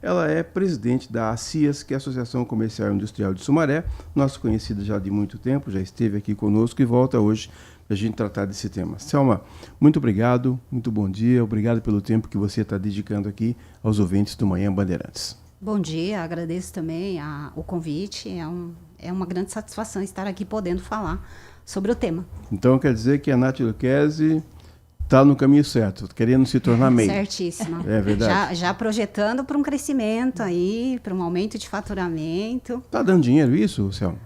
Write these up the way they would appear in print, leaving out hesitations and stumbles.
Ela é presidente da ACIAS, que é a Associação Comercial e Industrial de Sumaré, nossa conhecida já de muito tempo, já esteve aqui conosco e volta hoje para a gente tratar desse tema. Selma, muito obrigado, muito bom dia, obrigado pelo tempo que você está dedicando aqui aos ouvintes do Manhã Bandeirantes. Bom dia, agradeço também o convite, é uma grande satisfação estar aqui podendo falar sobre o tema. Então quer dizer que a Nath Lucchesi está no caminho certo, querendo se tornar MEI. Certíssima. É verdade. Já projetando para um crescimento aí, para um aumento de faturamento. Está dando dinheiro isso, Selma?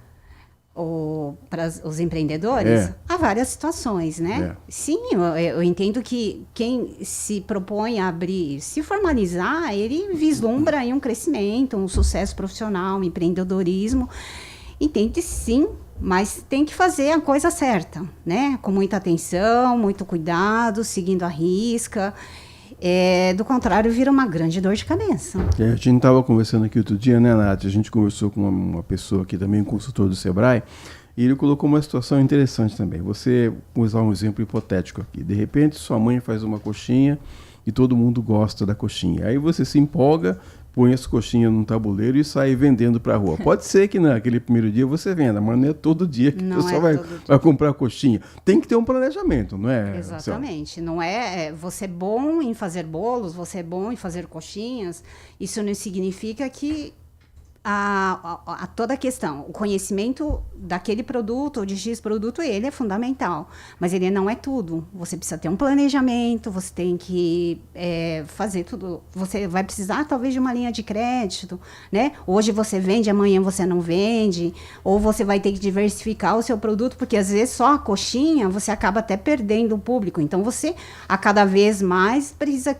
Para os empreendedores, há várias situações, né? Sim, eu entendo que quem se propõe a abrir, se formalizar, ele vislumbra aí um crescimento, um sucesso profissional, um empreendedorismo. Entende sim, mas tem que fazer a coisa certa, né? Com muita atenção, muito cuidado, seguindo a risca. Do contrário, vira uma grande dor de cabeça. A gente estava conversando aqui outro dia, né, Nath? A gente conversou com uma pessoa aqui também, um consultor do Sebrae, e ele colocou uma situação interessante também. Você, vou usar um exemplo hipotético aqui. De repente, sua mãe faz uma coxinha e todo mundo gosta da coxinha. Aí você se empolga, põe essa coxinha num tabuleiro e sai vendendo para a rua. Pode ser que naquele primeiro dia você venda, mas não é todo dia que o pessoal vai comprar coxinha. Tem que ter um planejamento, não é? Exatamente. Não é você é bom em fazer bolos, você é bom em fazer coxinhas. Isso não significa que toda a questão, o conhecimento daquele produto ou de X produto, ele é fundamental, mas ele não é tudo. Você precisa ter um planejamento, você tem que fazer tudo. Você vai precisar talvez de uma linha de crédito, né? Hoje você vende, amanhã você não vende, ou você vai ter que diversificar o seu produto, porque às vezes só a coxinha você acaba até perdendo o público. Então você, a cada vez mais, precisa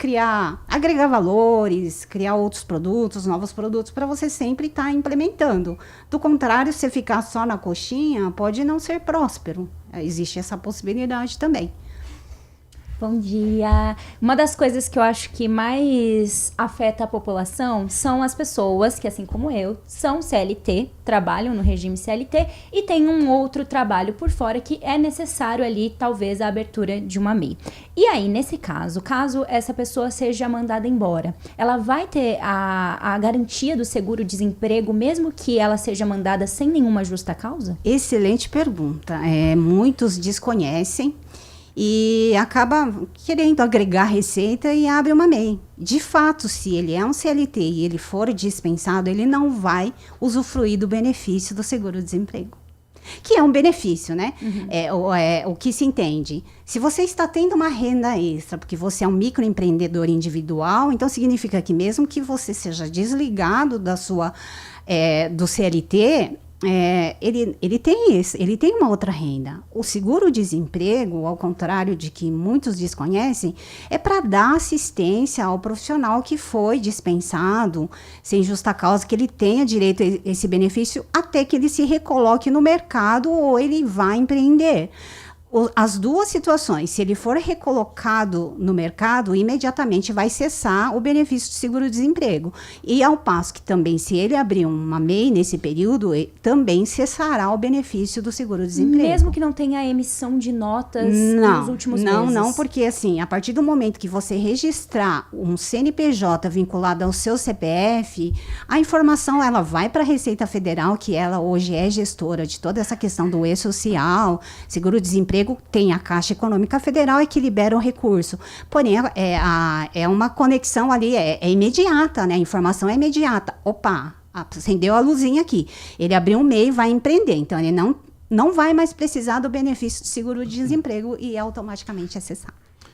agregar valores, criar outros produtos, novos produtos, para você sempre está implementando. Do contrário, se ficar só na coxinha, pode não ser próspero. Existe essa possibilidade também. Bom dia! Uma das coisas que eu acho que mais afeta a população são as pessoas que, assim como eu, são CLT, trabalham no regime CLT e tem um outro trabalho por fora que é necessário ali, talvez, a abertura de uma MEI. E aí, nesse caso essa pessoa seja mandada embora, ela vai ter a garantia do seguro-desemprego, mesmo que ela seja mandada sem nenhuma justa causa? Excelente pergunta. Muitos desconhecem e acaba querendo agregar receita e abre uma MEI. De fato, se ele é um CLT e ele for dispensado, ele não vai usufruir do benefício do seguro-desemprego. Que é um benefício, né? O que se entende. Se você está tendo uma renda extra, porque você é um microempreendedor individual, então significa que mesmo que você seja desligado do CLT, ele tem uma outra renda. O seguro-desemprego, ao contrário de que muitos desconhecem, é para dar assistência ao profissional que foi dispensado, sem justa causa, que ele tenha direito a esse benefício até que ele se recoloque no mercado ou ele vá empreender. As duas situações, se ele for recolocado no mercado, imediatamente vai cessar o benefício de seguro-desemprego. E ao passo que também, se ele abrir uma MEI nesse período, também cessará o benefício do seguro-desemprego. Mesmo que não tenha emissão de notas nos últimos meses? Não, porque assim, a partir do momento que você registrar um CNPJ vinculado ao seu CPF, a informação ela vai para a Receita Federal, que ela hoje é gestora de toda essa questão do e-social, seguro-desemprego, tem a Caixa Econômica Federal que libera o recurso. Porém, é uma conexão ali, é imediata, né? A informação é imediata. Opa, acendeu a luzinha aqui. Ele abriu um MEI e vai empreender. Então, ele não vai mais precisar do benefício de seguro-desemprego e automaticamente acessar.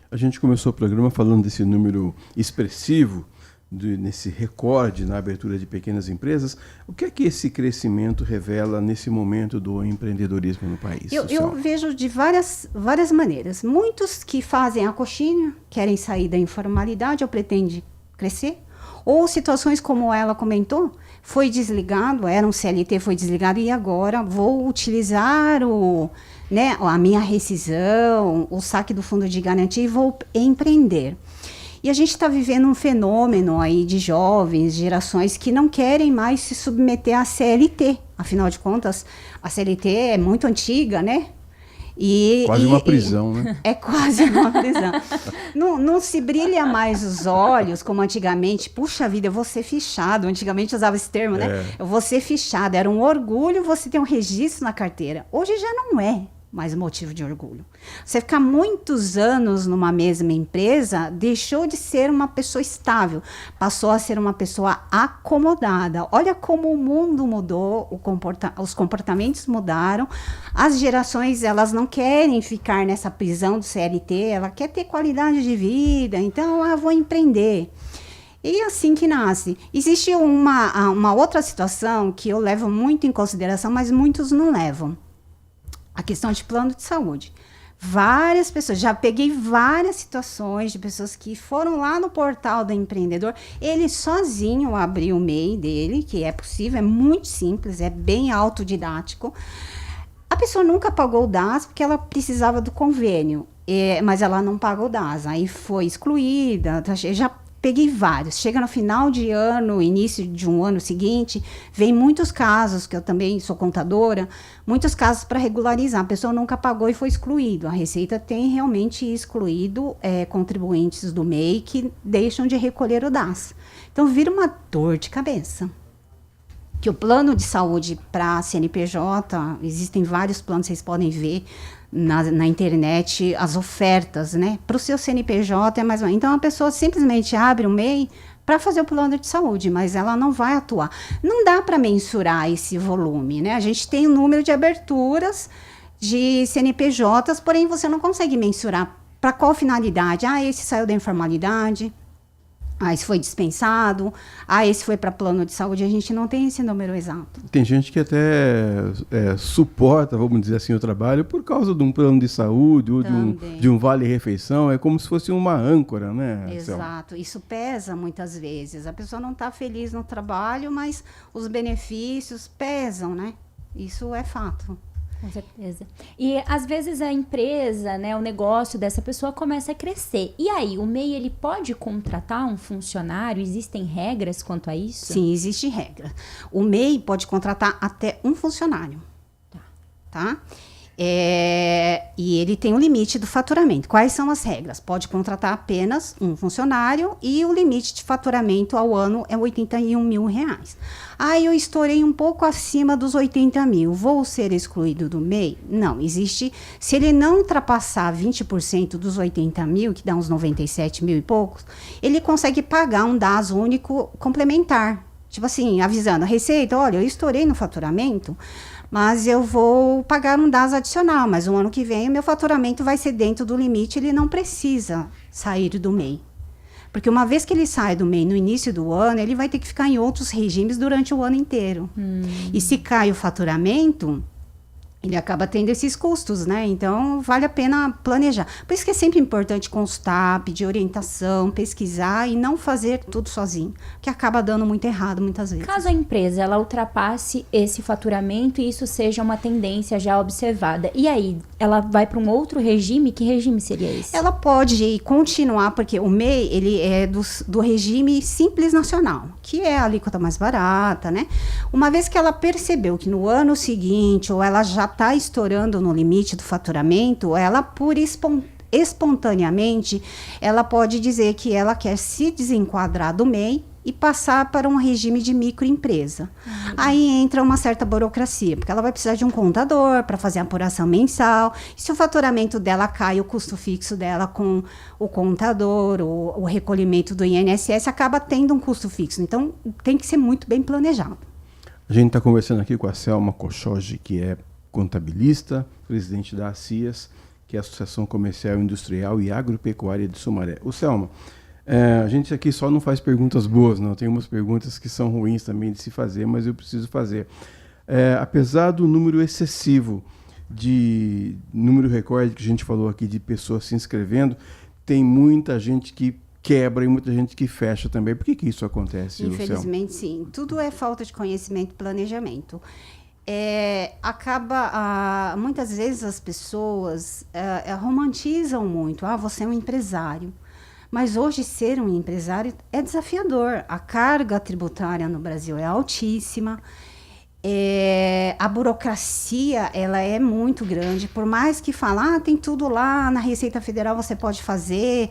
A gente começou o programa falando desse número expressivo, nesse recorde na abertura de pequenas empresas. O que é que esse crescimento revela nesse momento do empreendedorismo no país? Eu vejo de várias maneiras. Muitos que fazem a coxinha, querem sair da informalidade ou pretendem crescer. Ou situações como ela comentou, foi desligado, era um CLT, foi desligado e agora vou utilizar a minha rescisão, o saque do fundo de garantia e vou empreender. E a gente está vivendo um fenômeno aí de jovens, gerações que não querem mais se submeter à CLT. Afinal de contas, a CLT é muito antiga, né? Quase uma prisão, né? É quase uma prisão. Não se brilha mais os olhos, como antigamente. Puxa vida, eu vou ser fichado. Antigamente usava esse termo, né? Eu vou ser fichado. Era um orgulho você ter um registro na carteira. Hoje já não é mais motivo de orgulho. Você ficar muitos anos numa mesma empresa, deixou de ser uma pessoa estável, passou a ser uma pessoa acomodada. Olha como o mundo mudou, os comportamentos mudaram, as gerações, elas não querem ficar nessa prisão do CLT, ela quer ter qualidade de vida, então, vou empreender. E assim que nasce. Existe uma outra situação que eu levo muito em consideração, mas muitos não levam. A questão de plano de saúde. Várias pessoas, já peguei várias situações de pessoas que foram lá no portal do empreendedor, ele sozinho abriu o MEI dele, que é possível, é muito simples, é bem autodidático. A pessoa nunca pagou o DAS porque ela precisava do convênio, mas ela não pagou o DAS, aí foi excluída, já peguei vários. Chega no final de ano, início de um ano seguinte, vem muitos casos, que eu também sou contadora, muitos casos para regularizar. A pessoa nunca pagou e foi excluído. A Receita tem realmente excluído contribuintes do MEI que deixam de recolher o DAS. Então, vira uma dor de cabeça. Que o plano de saúde para CNPJ, existem vários planos, vocês podem ver na internet as ofertas, né? Para o seu CNPJ é mais ou menos. Então, a pessoa simplesmente abre o MEI para fazer o plano de saúde, mas ela não vai atuar. Não dá para mensurar esse volume, né? A gente tem o número de aberturas de CNPJs, porém você não consegue mensurar para qual finalidade. Esse saiu da informalidade. Esse foi dispensado. Esse foi para plano de saúde. A gente não tem esse número exato. Tem gente que até suporta, vamos dizer assim, o trabalho por causa de um plano de saúde ou de um vale-refeição. É como se fosse uma âncora, né? Exato. Selma? Isso pesa muitas vezes. A pessoa não está feliz no trabalho, mas os benefícios pesam, né? Isso é fato. Com certeza. E às vezes a empresa, né, o negócio dessa pessoa começa a crescer. E aí, o MEI, ele pode contratar um funcionário? Existem regras quanto a isso? Sim, existe regra. O MEI pode contratar até um funcionário. Tá? E ele tem um limite do faturamento. Quais são as regras? Pode contratar apenas um funcionário e o limite de faturamento ao ano é R$81 mil. Eu estourei um pouco acima dos 80 mil. Vou ser excluído do MEI? Não, existe. Se ele não ultrapassar 20% dos 80 mil, que dá uns 97 mil e poucos, ele consegue pagar um DAS único complementar. Tipo assim, avisando a Receita, olha, eu estourei no faturamento, mas eu vou pagar um DAS adicional, mas o ano que vem o meu faturamento vai ser dentro do limite, ele não precisa sair do MEI. Porque uma vez que ele sai do MEI no início do ano, ele vai ter que ficar em outros regimes durante o ano inteiro. E se cai o faturamento, ele acaba tendo esses custos, né? Então, vale a pena planejar. Por isso que é sempre importante consultar, pedir orientação, pesquisar e não fazer tudo sozinho, que acaba dando muito errado muitas vezes. Caso a empresa ela ultrapasse esse faturamento e isso seja uma tendência já observada, e aí ela vai para um outro regime? Que regime seria esse? Ela pode continuar, porque o MEI ele é do regime Simples Nacional, que é a alíquota mais barata, né? Uma vez que ela percebeu que no ano seguinte, ou ela já está estourando no limite do faturamento, ela por espontaneamente, ela pode dizer que ela quer se desenquadrar do MEI e passar para um regime de microempresa. Aí entra uma certa burocracia, porque ela vai precisar de um contador para fazer a apuração mensal. E se o faturamento dela cai, o custo fixo dela com o contador, o recolhimento do INSS, acaba tendo um custo fixo. Então, tem que ser muito bem planejado. A gente está conversando aqui com a Selma Kochogi, que é contabilista, presidente da ACIAS, que é a Associação Comercial, Industrial e Agropecuária de Sumaré. Selma, a gente aqui só não faz perguntas boas, não. Tem umas perguntas que são ruins também de se fazer, mas eu preciso fazer. Apesar do número excessivo número recorde que a gente falou aqui de pessoas se inscrevendo, tem muita gente que quebra e muita gente que fecha também. Por que isso acontece, Infelizmente, sim. Tudo é falta de conhecimento e planejamento. Muitas vezes as pessoas romantizam muito. Você é um empresário. Mas hoje ser um empresário é desafiador. A carga tributária no Brasil é altíssima. A burocracia, ela é muito grande, por mais que falar, tem tudo lá na Receita Federal, você pode fazer,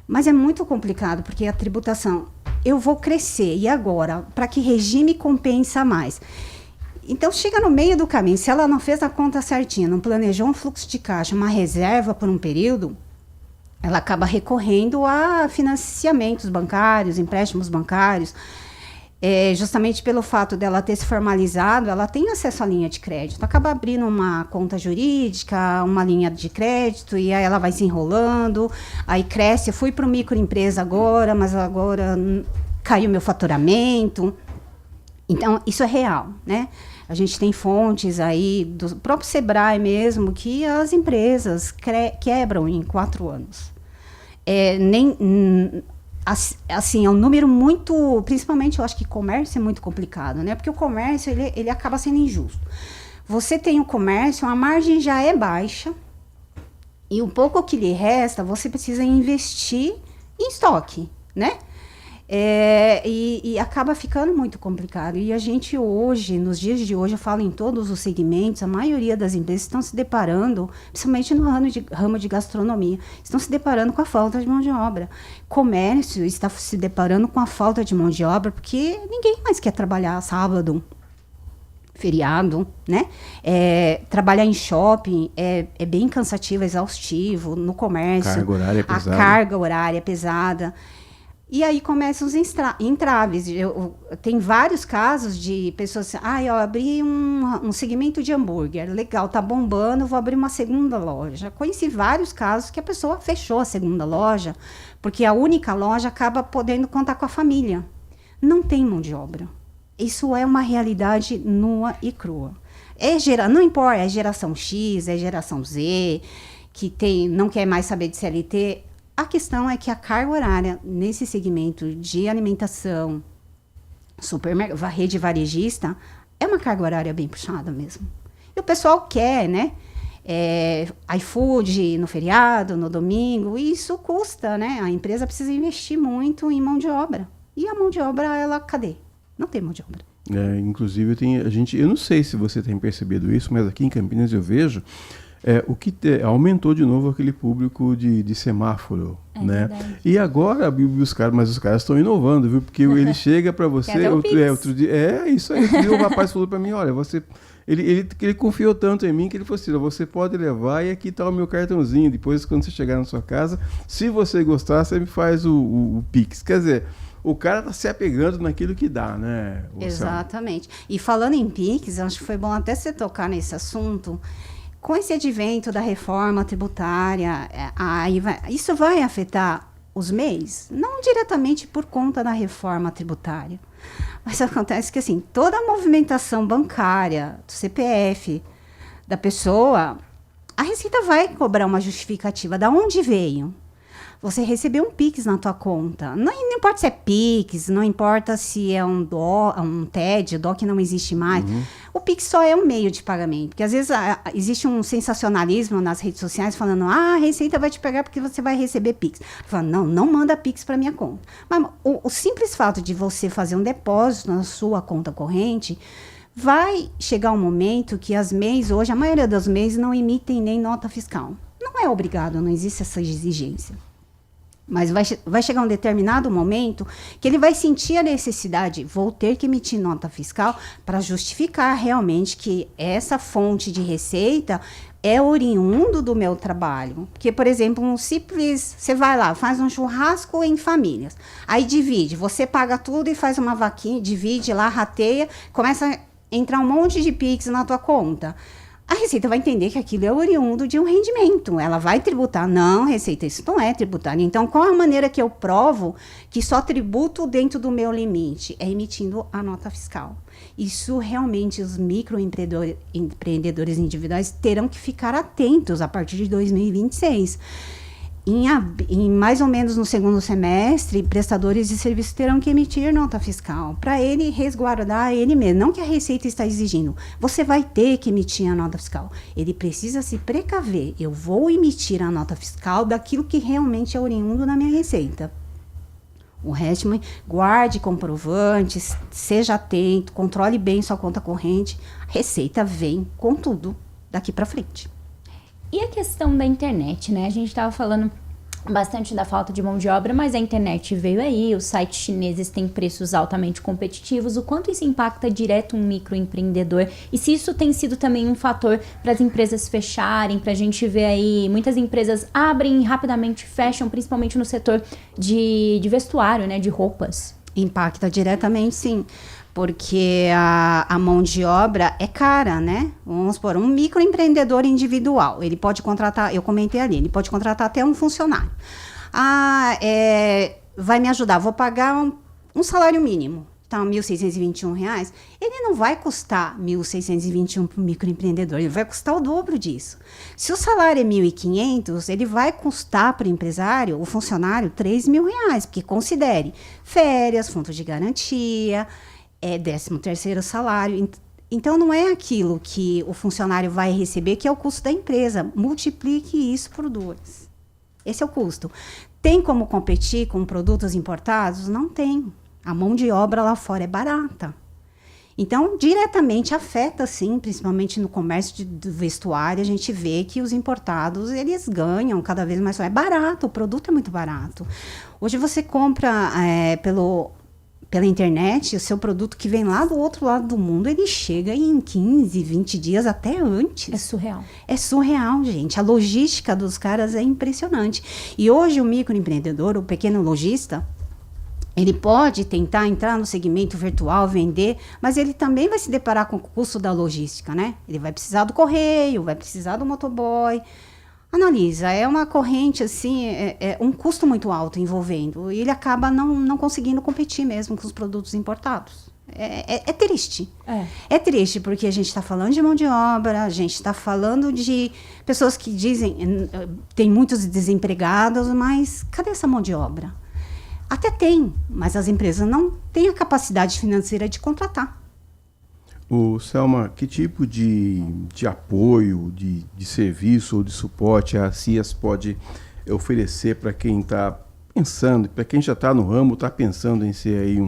mas é muito complicado, porque a tributação, eu vou crescer, e agora? Para que regime compensa mais? Então, chega no meio do caminho, se ela não fez a conta certinha, não planejou um fluxo de caixa, uma reserva por um período, ela acaba recorrendo a financiamentos bancários, empréstimos bancários. Justamente pelo fato dela ter se formalizado, ela tem acesso à linha de crédito. Acaba abrindo uma conta jurídica, uma linha de crédito, e aí ela vai se enrolando, aí cresce. Eu fui para o microempresa agora, mas agora caiu meu faturamento. Então, isso é real, né? A gente tem fontes aí, do próprio Sebrae mesmo, que as empresas quebram em 4 anos. Assim, é um número muito, principalmente eu acho que comércio é muito complicado, né? Porque o comércio, ele acaba sendo injusto. Você tem o comércio, a margem já é baixa, e o pouco que lhe resta, você precisa investir em estoque, né? E acaba ficando muito complicado. E a gente hoje, nos dias de hoje, eu falo em todos os segmentos, a maioria das empresas estão se deparando, principalmente no ramo de gastronomia, estão se deparando com a falta de mão de obra. Comércio está se deparando com a falta de mão de obra, porque ninguém mais quer trabalhar sábado, feriado, né? Trabalhar em shopping é bem cansativo, exaustivo, no comércio. Carga horária é pesada. A carga horária é pesada. E aí começam os entraves. Tem vários casos de pessoas assim, eu abri um segmento de hambúrguer, legal, tá bombando, vou abrir uma segunda loja. Conheci vários casos que a pessoa fechou a segunda loja, porque a única loja acaba podendo contar com a família. Não tem mão de obra. Isso é uma realidade nua e crua. Não importa, é geração X, é geração Z, que não quer mais saber de CLT. A questão é que a carga horária nesse segmento de alimentação, rede varejista, é uma carga horária bem puxada mesmo. E o pessoal quer, né? iFood no feriado, no domingo, e isso custa, né? A empresa precisa investir muito em mão de obra. E a mão de obra, cadê? Não tem mão de obra. Inclusive, eu não sei se você tem percebido isso, mas aqui em Campinas eu vejo aumentou de novo aquele público de semáforo, né? Verdade. E agora, os caras estão inovando, viu? Porque ele chega para você, outro dia, isso aí, o rapaz falou para mim, olha, ele confiou tanto em mim que ele falou assim, você pode levar e aqui está o meu cartãozinho, depois quando você chegar na sua casa, se você gostar, você me faz o Pix. Quer dizer, o cara está se apegando naquilo que dá, né? Exatamente. E falando em Pix, acho que foi bom até você tocar nesse assunto. Com esse advento da reforma tributária, isso vai afetar os MEIs? Não diretamente por conta da reforma tributária. Mas acontece que, assim, toda a movimentação bancária, do CPF, da pessoa, a Receita vai cobrar uma justificativa. Da onde veio? Você recebeu um Pix na tua conta. Não importa se é Pix, não importa se é um TED, o DOC não existe mais. Uhum. O Pix só é um meio de pagamento. Porque às vezes existe um sensacionalismo nas redes sociais falando, a Receita vai te pegar porque você vai receber Pix. Falando, não manda Pix para minha conta. Mas o simples fato de você fazer um depósito na sua conta corrente, vai chegar um momento que as MEIs, hoje, a maioria das MEIs não emitem nem nota fiscal. Não é obrigado, não existe essa exigência. Mas vai chegar um determinado momento que ele vai sentir a necessidade, vou ter que emitir nota fiscal para justificar realmente que essa fonte de receita é oriundo do meu trabalho. Porque, por exemplo, você vai lá, faz um churrasco em famílias, aí divide, você paga tudo e faz uma vaquinha, divide lá, rateia, começa a entrar um monte de Pix na tua conta. A Receita vai entender que aquilo é oriundo de um rendimento. Ela vai tributar. Não, Receita, isso não é tributário. Então, qual a maneira que eu provo que só tributo dentro do meu limite? É emitindo a nota fiscal. Isso realmente os microempreendedores individuais terão que ficar atentos a partir de 2026. Em mais ou menos no segundo semestre, prestadores de serviço terão que emitir nota fiscal para ele resguardar ele mesmo. Não que a Receita está exigindo. Você vai ter que emitir a nota fiscal. Ele precisa se precaver. Eu vou emitir a nota fiscal daquilo que realmente é oriundo da minha receita. O resto, guarde comprovantes, seja atento, controle bem sua conta corrente. A Receita vem com tudo daqui para frente. E a questão da internet, né? A gente estava falando bastante da falta de mão de obra, mas a internet veio aí, os sites chineses têm preços altamente competitivos. O quanto isso impacta direto um microempreendedor? E se isso tem sido também um fator para as empresas fecharem, para a gente ver aí, muitas empresas abrem e rapidamente fecham, principalmente no setor de vestuário, né, de roupas. Impacta diretamente, sim, porque a mão de obra é cara, né? Vamos supor, um microempreendedor individual, ele pode contratar, eu comentei ali, ele pode contratar até um funcionário. Vai me ajudar, vou pagar um salário mínimo, tá, R$1.621, ele não vai custar R$1.621 para o microempreendedor, ele vai custar o dobro disso. Se o salário é R$1.500, ele vai custar para o empresário, o funcionário, R$3.000, porque considere férias, fundo de garantia, 13º salário. Então, não é aquilo que o funcionário vai receber que é o custo da empresa. Multiplique isso por 2. Esse é o custo. Tem como competir com produtos importados? Não tem. A mão de obra lá fora é barata. Então, diretamente afeta, sim, principalmente no comércio de vestuário, a gente vê que os importados, eles ganham cada vez mais. É barato, o produto é muito barato. Hoje você compra pela internet, o seu produto que vem lá do outro lado do mundo, ele chega em 15, 20 dias, até antes. É surreal. É surreal, gente. A logística dos caras é impressionante. E hoje o microempreendedor, o pequeno lojista, ele pode tentar entrar no segmento virtual, vender, mas ele também vai se deparar com o custo da logística, né? Ele vai precisar do correio, vai precisar do motoboy. Analisa, é uma corrente, assim, um custo muito alto envolvendo, e ele acaba não conseguindo competir mesmo com os produtos importados. É triste. É triste, porque a gente está falando de mão de obra, a gente está falando de pessoas que dizem, tem muitos desempregados, mas cadê essa mão de obra? Até tem, mas as empresas não têm a capacidade financeira de contratar. Selma, que tipo de apoio, de serviço ou de suporte a CIAS pode oferecer para quem está pensando, para quem já está no ramo, está pensando em ser aí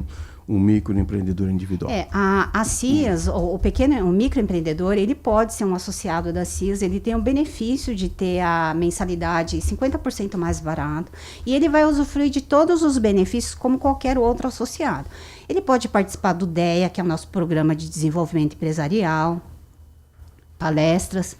um microempreendedor individual? A CIAS, o microempreendedor, ele pode ser um associado da CIAS, ele tem o benefício de ter a mensalidade 50% mais barato, e ele vai usufruir de todos os benefícios como qualquer outro associado. Ele pode participar do DEA, que é o nosso programa de desenvolvimento empresarial, palestras,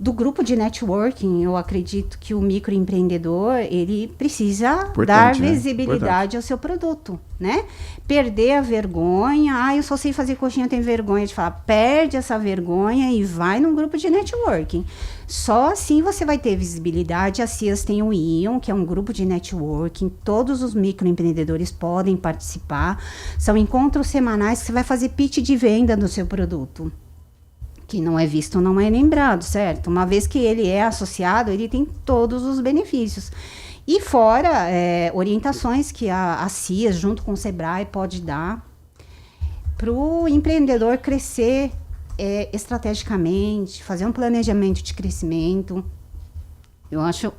do grupo de networking. Eu acredito que o microempreendedor, ele precisa dar visibilidade ao seu produto, né? Perder a vergonha. Eu só sei fazer coxinha, eu tenho vergonha de falar. Perde essa vergonha e vai num grupo de networking. Só assim você vai ter visibilidade. A CIAS tem o ION, que é um grupo de networking. Todos os microempreendedores podem participar. São encontros semanais que você vai fazer pitch de venda do seu produto. Que não é visto, não é lembrado, certo? Uma vez que ele é associado, ele tem todos os benefícios. E fora orientações que a CIAS, junto com o Sebrae, pode dar para o empreendedor crescer estrategicamente, fazer um planejamento de crescimento. Eu acho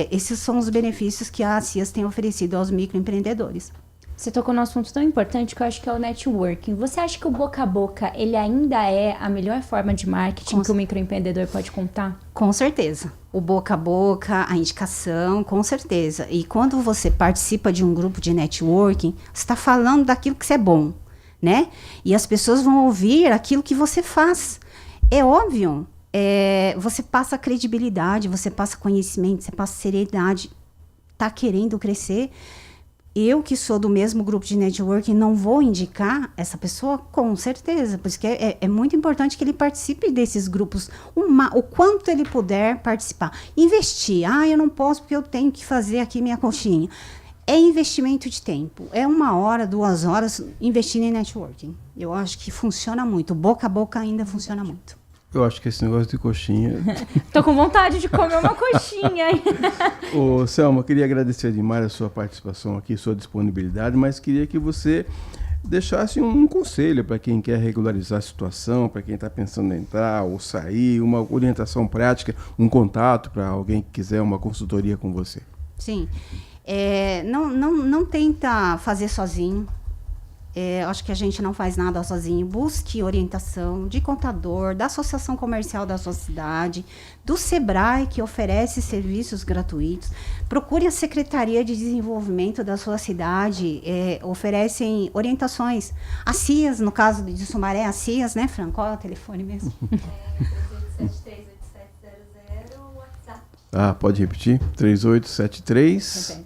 esses são os benefícios que a CIAS tem oferecido aos microempreendedores. Você tocou num assunto tão importante que eu acho que é o networking. Você acha que o boca a boca, ele ainda é a melhor forma de marketing que o microempreendedor pode contar? Com certeza. O boca a boca, a indicação, com certeza. E quando você participa de um grupo de networking, você está falando daquilo que você é bom, né? E as pessoas vão ouvir aquilo que você faz. É óbvio, você passa credibilidade, você passa conhecimento, você passa seriedade. Está querendo crescer. Eu, que sou do mesmo grupo de networking, não vou indicar essa pessoa? Com certeza, porque é muito importante que ele participe desses grupos, o quanto ele puder participar. Investir, eu não posso porque eu tenho que fazer aqui minha coxinha. É investimento de tempo, é 1 hora, 2 horas investindo em networking. Eu acho que funciona muito, boca a boca ainda funciona muito. Eu acho que esse negócio de coxinha... Tô com vontade de comer uma coxinha. Ô, Selma, queria agradecer demais a sua participação aqui, sua disponibilidade, mas queria que você deixasse um conselho para quem quer regularizar a situação, para quem está pensando em entrar ou sair, uma orientação prática, um contato para alguém que quiser uma consultoria com você. Sim. Não tenta fazer sozinho. Acho que a gente não faz nada sozinho. Busque orientação de contador, da associação comercial da sua cidade, do SEBRAE, que oferece serviços gratuitos. Procure a Secretaria de Desenvolvimento da sua cidade, oferecem orientações. A CIAS, no caso de Sumaré, a CIAS, né, Fran? Qual é o telefone mesmo? 38738700, o WhatsApp. Pode repetir? 3873...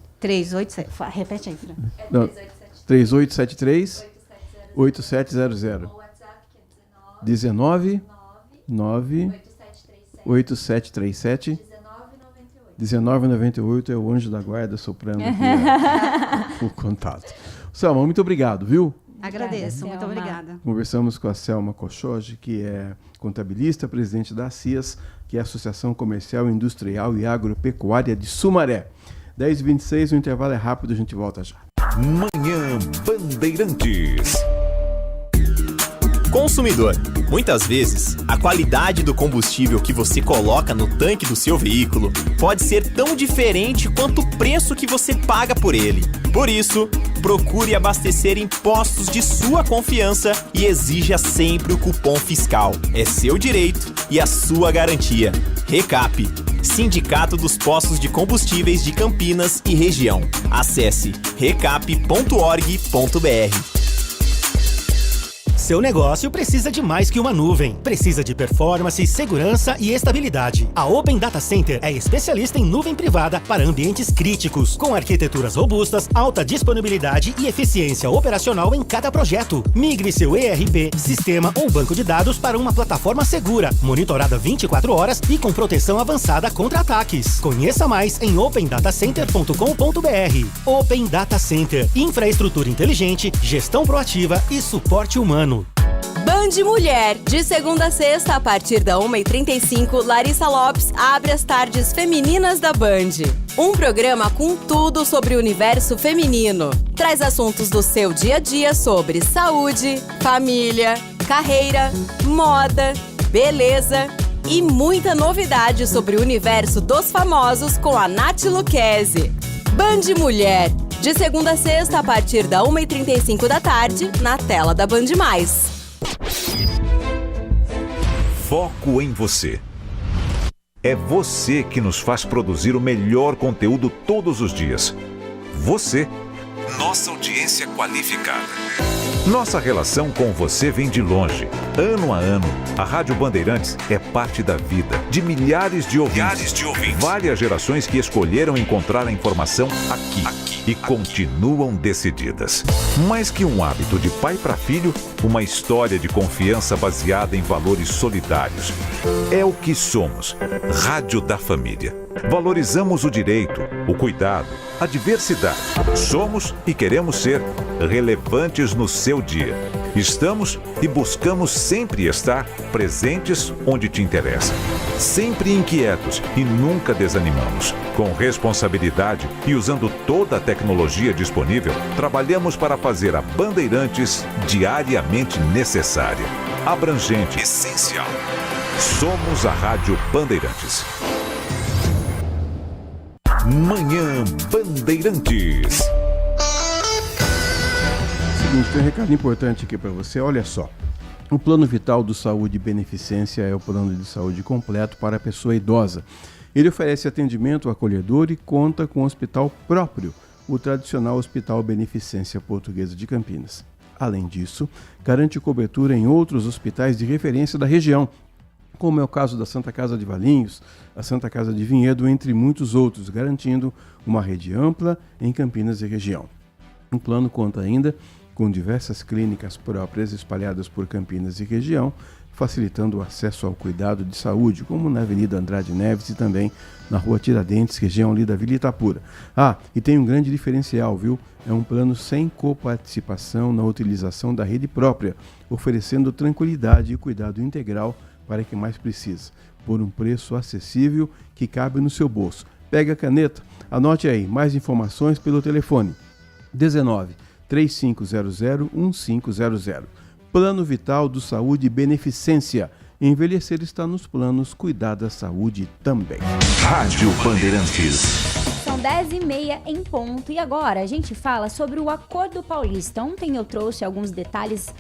Repete aí, Fran. 3873 8700. O WhatsApp que é 19 8737 1998 é o anjo da guarda soprando aqui o contato. Selma, muito obrigado, viu? Agradeço, muito Selma. obrigada. Conversamos com a Selma Kochoge, que é contabilista, presidente da CIAS, que é a Associação Comercial, Industrial e Agropecuária de Sumaré. 10h26, o intervalo é rápido, a gente volta já. Manhã Bandeirantes. Consumidor, muitas vezes, a qualidade do combustível que você coloca no tanque do seu veículo pode ser tão diferente quanto o preço que você paga por ele. Por isso, procure abastecer em postos de sua confiança e exija sempre o cupom fiscal. É seu direito e a sua garantia. Recap, Sindicato dos Postos de Combustíveis de Campinas e Região. Acesse recap.org.br. Seu negócio precisa de mais que uma nuvem. Precisa de performance, segurança e estabilidade. A Open Data Center é especialista em nuvem privada para ambientes críticos, com arquiteturas robustas, alta disponibilidade e eficiência operacional em cada projeto. Migre seu ERP, sistema ou banco de dados para uma plataforma segura, monitorada 24 horas e com proteção avançada contra ataques. Conheça mais em opendatacenter.com.br. Open Data Center, infraestrutura inteligente, gestão proativa e suporte humano. Band Mulher, de segunda a sexta, a partir da 1h35, Larissa Lopes abre as tardes femininas da Band. Um programa com tudo sobre o universo feminino. Traz assuntos do seu dia a dia sobre saúde, família, carreira, moda, beleza e muita novidade sobre o universo dos famosos com a Nath Lucchesi. Band Mulher, de segunda a sexta, a partir da 1h35 da tarde, na tela da Band+. Foco em você. É você que nos faz produzir o melhor conteúdo todos os dias. Você, nossa audiência qualificada. Nossa relação com você vem de longe. Ano a ano, a Rádio Bandeirantes é parte da vida de milhares de ouvintes. Várias gerações que escolheram encontrar a informação aqui e continuam decididas. Mais que um hábito de pai para filho, uma história de confiança baseada em valores solidários. É o que somos. Rádio da Família. Valorizamos o direito, o cuidado, a diversidade. Somos e queremos ser relevantes no seu dia. Estamos e buscamos sempre estar presentes onde te interessa. Sempre inquietos e nunca desanimamos. Com responsabilidade e usando toda a tecnologia disponível, trabalhamos para fazer a Bandeirantes diariamente necessária, abrangente, essencial. Somos a Rádio Bandeirantes. Manhã Bandeirantes. Seguinte, tem um recado importante aqui para você. Olha só. O Plano Vital do Saúde e Beneficência é o plano de saúde completo para a pessoa idosa. Ele oferece atendimento acolhedor e conta com um hospital próprio, o tradicional Hospital Beneficência Portuguesa de Campinas. Além disso, garante cobertura em outros hospitais de referência da região, como é o caso da Santa Casa de Valinhos, a Santa Casa de Vinhedo, entre muitos outros, garantindo uma rede ampla em Campinas e região. O plano conta ainda com diversas clínicas próprias espalhadas por Campinas e região, facilitando o acesso ao cuidado de saúde, como na Avenida Andrade Neves e também na Rua Tiradentes, região ali da Vila Itapura. E tem um grande diferencial, viu? É um plano sem coparticipação na utilização da rede própria, oferecendo tranquilidade e cuidado integral para quem mais precisa, por um preço acessível que cabe no seu bolso. Pega a caneta, anote aí, mais informações pelo telefone 19 3500 1500. Plano Vital do Saúde e Beneficência. Envelhecer está nos planos, cuidar da saúde também. Rádio Bandeirantes. São 10h30 em ponto. E agora a gente fala sobre o Acordo Paulista. Ontem eu trouxe alguns detalhes